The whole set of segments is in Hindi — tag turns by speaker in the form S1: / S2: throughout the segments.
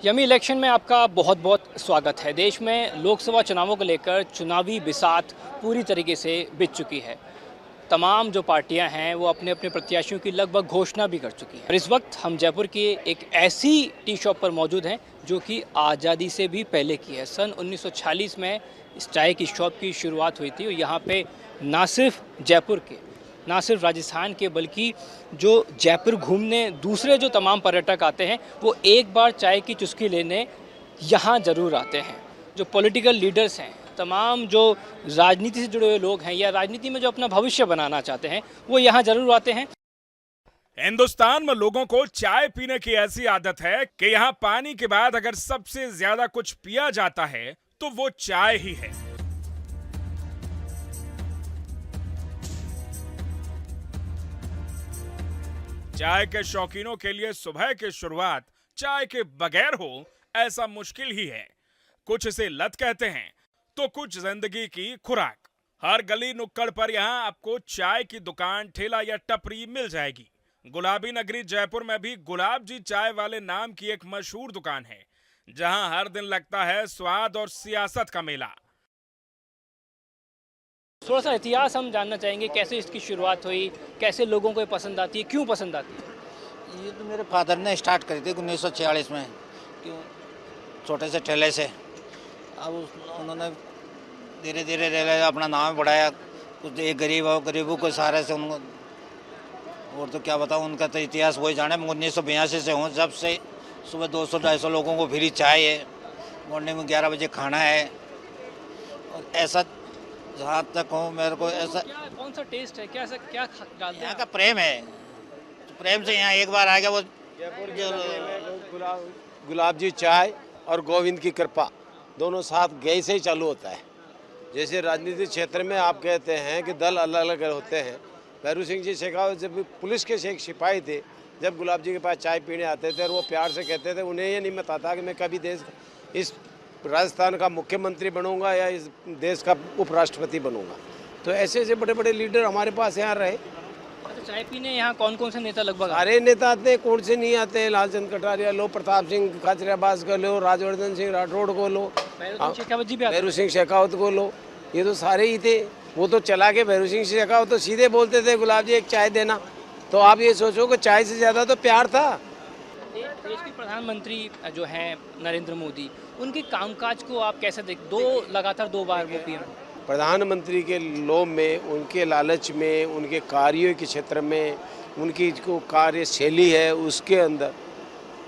S1: यमी इलेक्शन में आपका बहुत बहुत स्वागत है। देश में लोकसभा चुनावों को लेकर चुनावी बिसात पूरी तरीके से बिछ चुकी है। तमाम जो पार्टियां हैं वो अपने अपने प्रत्याशियों की लगभग घोषणा भी कर चुकी हैं। और इस वक्त हम जयपुर की एक ऐसी टी शॉप पर मौजूद हैं जो कि आज़ादी से भी पहले की है। सन 1946 में इस चाय की शॉप की शुरुआत हुई थी और यहाँ पे ना सिर्फ जयपुर के, ना सिर्फ राजस्थान के, बल्कि जो जयपुर घूमने दूसरे जो तमाम पर्यटक आते हैं वो एक बार चाय की चुस्की लेने यहाँ ज़रूर आते हैं। जो पॉलिटिकल लीडर्स हैं, तमाम जो राजनीति से जुड़े हुए लोग हैं या राजनीति में जो अपना भविष्य बनाना चाहते हैं वो यहाँ ज़रूर आते हैं।
S2: हिंदुस्तान में लोगों को चाय पीने की ऐसी आदत है कि यहाँ पानी के बाद अगर सबसे ज्यादा कुछ पिया जाता है तो वो चाय ही है। चाय के शौकीनों के लिए सुबह की शुरुआत चाय के बगैर हो ऐसा मुश्किल ही है। कुछ इसे लत कहते हैं तो कुछ जिंदगी की खुराक। हर गली नुक्कड़ पर यहाँ आपको चाय की दुकान, ठेला या टपरी मिल जाएगी। गुलाबी नगरी जयपुर में भी गुलाब जी चाय वाले नाम की एक मशहूर दुकान है जहां हर दिन लगता है स्वाद और सियासत का मेला।
S1: थोड़ा सा इतिहास हम जानना चाहेंगे, कैसे इसकी शुरुआत हुई, कैसे लोगों को ये पसंद आती है, क्यों पसंद आती है?
S3: ये तो मेरे फादर ने स्टार्ट करी थी 1946 में, क्यों छोटे से ठेले से। अब उन्होंने धीरे धीरे धीरे अपना नाम बढ़ाया। कुछ एक गरीबों के सहारे से उनको, और तो क्या बताऊँ, उनका तो इतिहास वही जाने। 1982 से हूँ, जब से सुबह 200-250 लोगों को फ्री चाय है, मॉर्निंग में 11 बजे खाना है। और ऐसा जहाँ तक हो मेरे को ऐसा,
S1: कौन सा टेस्ट है, क्या ऐसा क्या डालते हैं?
S3: यहाँ का प्रेम है, तो प्रेम से यहाँ एक बार आ गया वो।
S4: गुलाब जी चाय और गोविंद की कृपा दोनों साथ गए से ही चालू होता है। जैसे राजनीतिक क्षेत्र में आप कहते हैं कि दल अलग अलग होते हैं। भैरू सिंह जी शेखावत जब पुलिस के एक सिपाही थे, जब गुलाब जी के पास चाय पीने आते थे और वो प्यार से कहते थे, उन्हें ये नहीं पता था कि मैं कभी इस राजस्थान का मुख्यमंत्री बनूंगा या इस देश का उपराष्ट्रपति बनूंगा। तो ऐसे ऐसे बड़े बड़े लीडर हमारे पास यहाँ रहे।
S1: अच्छा, चाय पीने यहाँ कौन कौन से नेता लगभग
S4: सारे नेता आते हैं, कौन से नहीं आते हैं। लालचंद कटारिया लो, प्रताप सिंह खाचरियाबाज को लो, राजवर्धन सिंह राठौड़ को लो, भैरू सिंह शेखावत को लो, ये तो सारे ही थे। वो तो चला के भैरू सिंह शेखावत तो सीधे बोलते थे, गुलाब जी एक चाय देना। तो आप ये सोचो कि चाय से ज़्यादा तो प्यार था।
S1: देश के प्रधानमंत्री जो हैं नरेंद्र मोदी, उनके कामकाज को आप कैसे लगातार 2 बार वो पीएम?
S4: प्रधानमंत्री के लोभ में, उनके लालच में, उनके कार्यों के क्षेत्र में, उनकी जो कार्यशैली है उसके अंदर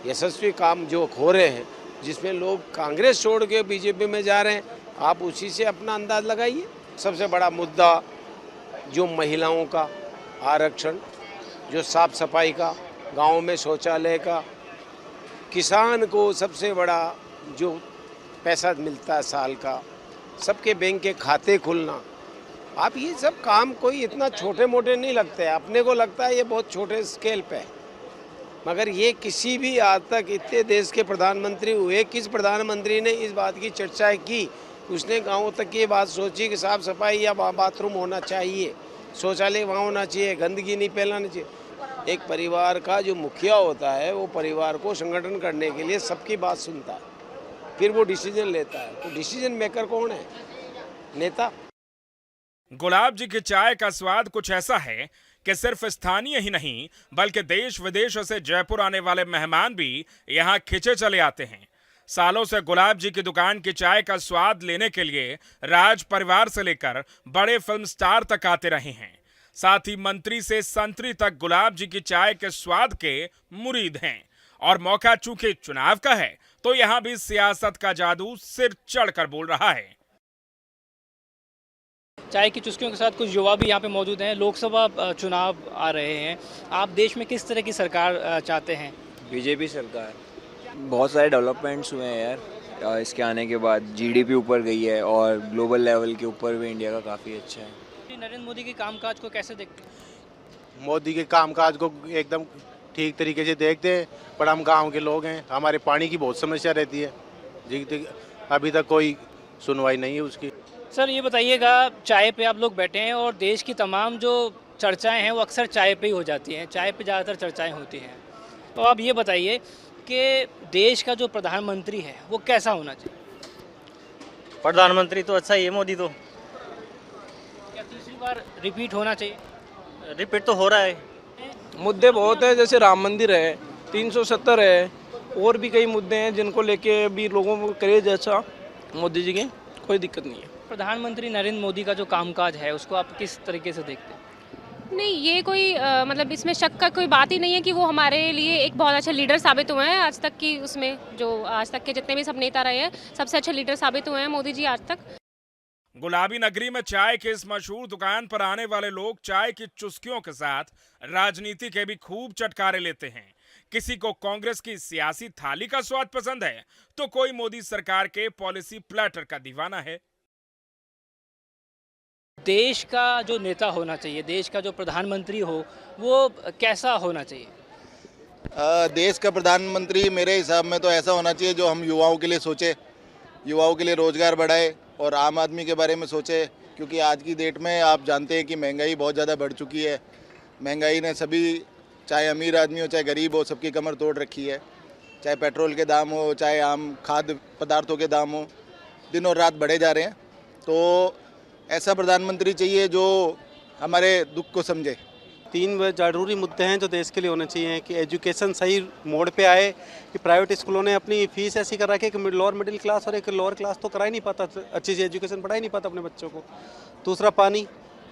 S4: यशस्वी काम जो हो रहे हैं, जिसमें लोग कांग्रेस छोड़ के बीजेपी में जा रहे हैं, आप उसी से अपना अंदाज लगाइए। सबसे बड़ा मुद्दा जो महिलाओं का आरक्षण, जो साफ सफाई का, गाँव में शौचालय का, किसान को सबसे बड़ा जो पैसा मिलता है साल का, सबके बैंक के खाते खुलना। आप ये सब काम कोई इतना छोटे मोटे नहीं लगते हैं, अपने को लगता है ये बहुत छोटे स्केल पे है, मगर ये किसी भी आज तक इतने देश के प्रधानमंत्री हुए, किस प्रधानमंत्री ने इस बात की चर्चा की? उसने गाँव तक ये बात सोची कि साफ सफाई या बाथरूम होना चाहिए, शौचालय वहाँ होना चाहिए, गंदगी नहीं फैलानी चाहिए। एक परिवार का जो मुखिया होता है वो परिवार को संगठन करने के लिए सबकी बात सुनता है, फिर वो डिसीजन लेता है। तो डिसीजन मेकर कौन है? नेता।
S2: गुलाब जी की चाय का स्वाद कुछ ऐसा है कि सिर्फ स्थानीय ही नहीं बल्कि देश विदेशों से जयपुर आने वाले मेहमान भी यहाँ खिंचे चले आते हैं। सालों से गुलाब जी की दुकान की चाय का स्वाद लेने के लिए राज परिवार से लेकर बड़े फिल्म स्टार तक आते रहे हैं। साथ ही मंत्री से संतरी तक गुलाब जी की चाय के स्वाद के मुरीद हैं। और मौका चूंकि चुनाव का है तो यहाँ भी सियासत का जादू सिर चढ़कर बोल रहा है।
S1: चाय की चुस्कियों के साथ कुछ युवा भी यहाँ पे मौजूद हैं। लोकसभा चुनाव आ रहे हैं, आप देश में किस तरह की सरकार चाहते हैं?
S5: बीजेपी सरकार। बहुत सारे डेवलपमेंट्स हुए हैं यार इसके आने के बाद। जीडीपी ऊपर गई है और ग्लोबल लेवल के ऊपर भी इंडिया का काफ़ी अच्छा है।
S1: नरेंद्र मोदी के कामकाज को कैसे देखते हैं?
S6: मोदी के कामकाज को एकदम ठीक तरीके से देखते हैं, पर हम गांव के लोग हैं, हमारे पानी की बहुत समस्या रहती है जी। अभी तक कोई सुनवाई नहीं है उसकी।
S1: सर ये बताइएगा, चाय पे आप लोग बैठे हैं और देश की तमाम जो चर्चाएं हैं वो अक्सर चाय पे ही हो जाती हैं, चाय पे ज़्यादातर चर्चाएं होती हैं। तो आप ये बताइए कि देश का जो प्रधानमंत्री है वो कैसा होना चाहिए?
S7: प्रधानमंत्री तो अच्छा ही है मोदी तो।
S1: क्या तीसरी बार रिपीट होना चाहिए?
S7: रिपीट तो हो रहा है।
S8: मुद्दे बहुत है, जैसे राम मंदिर है, 370 है, और भी कई मुद्दे हैं जिनको लेके अभी लोगों को क्रेज है। अच्छा, मोदी जी के कोई दिक्कत नहीं है।
S1: प्रधानमंत्री नरेंद्र मोदी का जो कामकाज है उसको आप किस तरीके से देखते हैं?
S9: नहीं, ये कोई मतलब इसमें शक का कोई बात ही नहीं है कि वो हमारे लिए एक बहुत अच्छा लीडर साबित हुए हैं आज तक की, उसमें जो आज तक के जितने भी सब नेता रहे हैं सबसे अच्छे लीडर साबित हुए हैं मोदी जी आज तक।
S2: गुलाबी नगरी में चाय के इस मशहूर दुकान पर आने वाले लोग चाय की चुस्कियों के साथ राजनीति के भी खूब चटकारे लेते हैं। किसी को कांग्रेस की सियासी थाली का स्वाद पसंद है तो कोई मोदी सरकार के पॉलिसी प्लेटर का दीवाना है।
S1: देश का जो नेता होना चाहिए, देश का जो प्रधानमंत्री हो, वो कैसा होना चाहिए?
S10: देश का प्रधानमंत्री मेरे हिसाब में तो ऐसा होना चाहिए जो हम युवाओं के लिए सोचे, युवाओं के लिए रोजगार बढ़ाए और आम आदमी के बारे में सोचे, क्योंकि आज की डेट में आप जानते हैं कि महंगाई बहुत ज़्यादा बढ़ चुकी है। महंगाई ने सभी, चाहे अमीर आदमी हो चाहे गरीब हो, सबकी कमर तोड़ रखी है। चाहे पेट्रोल के दाम हो, चाहे आम खाद्य पदार्थों के दाम हो, दिन और रात बढ़े जा रहे हैं। तो ऐसा प्रधानमंत्री चाहिए जो हमारे दुख को समझे।
S11: 3 जरूरी मुद्दे हैं जो देश के लिए होने चाहिए कि एजुकेशन सही मोड़ पे आए, कि प्राइवेट स्कूलों ने अपनी फीस ऐसी कर रखी है कि लोअर मिडिल क्लास और एक लोअर क्लास तो करा ही नहीं पाता, अच्छी सी एजुकेशन पढ़ा ही नहीं पाता अपने बच्चों को। दूसरा पानी,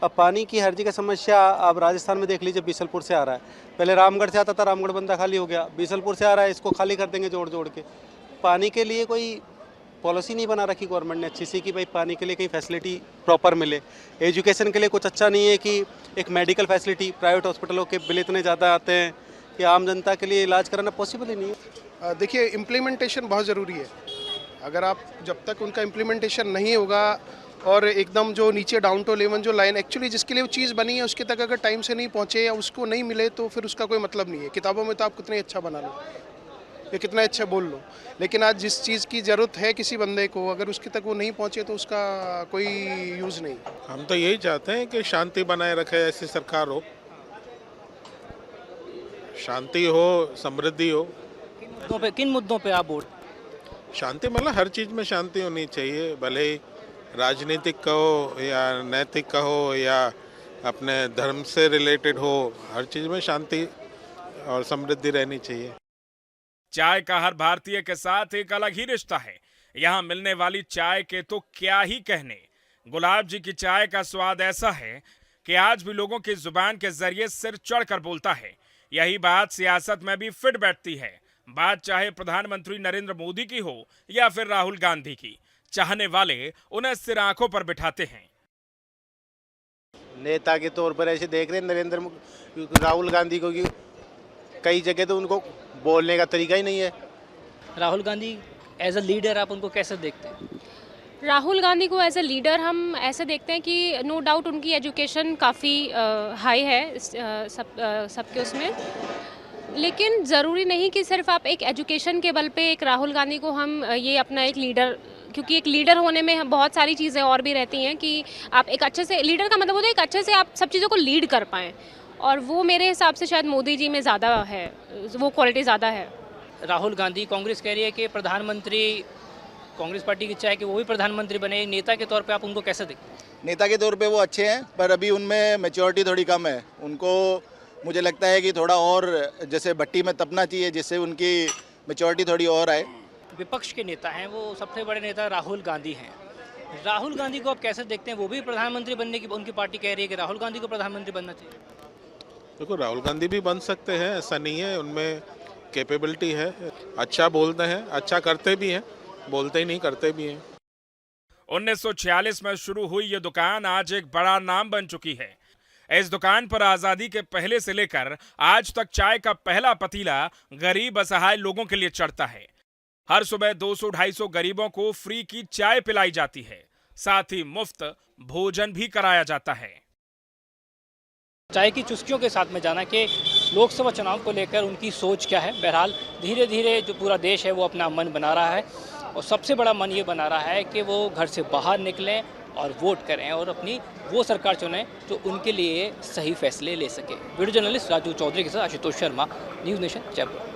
S11: अब पानी की हर जगह समस्या, अब राजस्थान में देख लीजिए बीसलपुर से आ रहा है, पहले रामगढ़ से आता था, रामगढ़ बंदा खाली हो गया, बीसलपुर से आ रहा है, इसको खाली कर देंगे जोड़ जोड़ के। पानी के लिए कोई पॉलिसी नहीं बना रखी गवर्नमेंट ने अच्छी सी कि भाई पानी के लिए कहीं फैसिलिटी प्रॉपर मिले। एजुकेशन के लिए कुछ अच्छा नहीं है कि एक मेडिकल फैसिलिटी, प्राइवेट हॉस्पिटलों के बिल इतने ज़्यादा आते हैं कि आम जनता के लिए इलाज कराना पॉसिबल ही नहीं है।
S12: देखिए, इम्प्लीमेंटेशन बहुत ज़रूरी है। अगर आप जब तक उनका इम्प्लीमेंटेशन नहीं होगा और एकदम जो नीचे डाउन टू 11 जो लाइन एक्चुअली जिसके लिए वो चीज़ बनी है उसके तक अगर टाइम से नहीं पहुँचे या उसको नहीं मिले तो फिर उसका कोई मतलब नहीं है। किताबों में तो आप कितने अच्छा बना लो या कितना अच्छा बोल लो, लेकिन आज जिस चीज़ की ज़रूरत है किसी बंदे को, अगर उसके तक वो नहीं पहुँचे तो उसका कोई यूज़ नहीं।
S6: हम तो यही चाहते हैं कि शांति बनाए रखे, ऐसी सरकार हो, शांति हो, समृद्धि हो।
S1: किन मुद्दों पे आप वोट?
S6: शांति मतलब हर चीज़ में शांति होनी चाहिए, भले ही राजनीतिक कहो या नैतिक कहो या अपने धर्म से रिलेटेड हो, हर चीज़ में शांति और समृद्धि रहनी चाहिए।
S2: चाय का हर भारतीय के साथ एक अलग ही रिश्ता है। यहाँ मिलने वाली चाय के तो क्या ही कहने। गुलाब जी की चाय का स्वाद ऐसा है कि आज भी लोगों की जुबान के जरिए सिर चढ़कर बोलता है। यही बात सियासत में भी फिट बैठती है। बात चाहे प्रधानमंत्री नरेंद्र मोदी की हो या फिर राहुल गांधी की, चाहने वाले उन्हें सिर आंखों पर बिठाते हैं।
S4: नेता के तौर पर ऐसे देख रहे हैं राहुल गांधी को कि कई जगह तो उनको बोलने का तरीका ही नहीं है।
S1: Rahul Gandhi as a leader आप उनको कैसे देखते हैं?
S9: राहुल गांधी को एज ए लीडर हम ऐसे देखते हैं कि नो डाउट उनकी एजुकेशन काफ़ी हाई है सबके उसमें, लेकिन ज़रूरी नहीं कि सिर्फ आप एक एजुकेशन के बल पे एक राहुल गांधी को हम ये अपना एक लीडर, क्योंकि एक लीडर होने में बहुत सारी चीज़ें और भी रहती हैं कि आप एक अच्छे से, लीडर का मतलब होता है एक अच्छे से आप सब चीज़ों को लीड कर पाएँ, और वो मेरे हिसाब से शायद मोदी जी में ज़्यादा है, वो क्वालिटी ज़्यादा है।
S1: राहुल गांधी, कांग्रेस कह रही है कि प्रधानमंत्री, कांग्रेस पार्टी की चाहे कि वो भी प्रधानमंत्री बने, नेता के तौर पे आप उनको कैसे देखते हैं?
S10: नेता के तौर पे वो अच्छे हैं, पर अभी उनमें मैच्योरिटी थोड़ी कम है। उनको मुझे लगता है कि थोड़ा और जैसे भट्टी में तपना चाहिए, जिससे उनकी मैच्योरिटी थोड़ी और आए।
S1: विपक्ष के नेता हैं, वो सबसे बड़े नेता राहुल गांधी हैं। राहुल गांधी को आप कैसे देखते हैं? वो भी प्रधानमंत्री बनने की उनकी पार्टी कह रही है कि राहुल गांधी को प्रधानमंत्री बनना चाहिए।
S6: देखो, राहुल गांधी भी बन सकते हैं, ऐसा नहीं है, उनमें कैपेबिलिटी है, अच्छा बोलते हैं, अच्छा करते भी हैं, बोलते ही नहीं करते भी हैं।
S2: 1946 में शुरू हुई ये दुकान आज एक बड़ा नाम बन चुकी है। इस दुकान पर आजादी के पहले से लेकर आज तक चाय का पहला पतीला गरीब असहाय लोगों के लिए चढ़ता है। हर सुबह 200-250 गरीबों को फ्री की चाय पिलाई जाती है, साथ ही मुफ्त भोजन भी कराया जाता है।
S1: चाय की चुस्कियों के साथ में जाना कि लोकसभा चुनाव को लेकर उनकी सोच क्या है। बहरहाल धीरे धीरे जो पूरा देश है वो अपना मन बना रहा है, और सबसे बड़ा मन ये बना रहा है कि वो घर से बाहर निकलें और वोट करें और अपनी वो सरकार चुनें जो उनके लिए सही फैसले ले सके। वीडियो जर्नलिस्ट राजू चौधरी के साथ आशुतोष शर्मा, न्यूज़ नेशन, जयपुर।